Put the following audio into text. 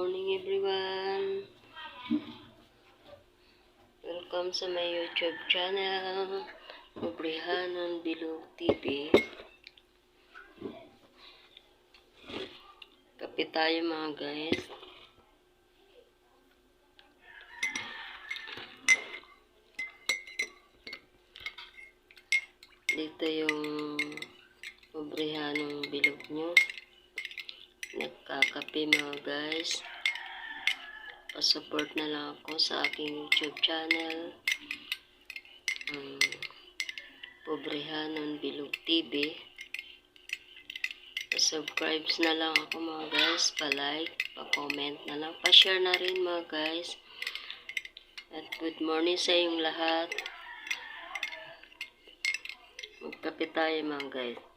morning everyone. Welcome sa my YouTube channel, Pobrihanon Bilog TV. Kape tayo mga guys. Dito yung Pobrihanong Bilog nyo. Nagkakape mga guys. Pa-support na lang ako sa aking YouTube channel, Pobrihanon Bilog TV. Pa-subscribe na lang ako mga guys, pa-like, pa-comment na lang, pa-share na rin mga guys. At good morning sa inyong lahat. Magkape tayo mga guys.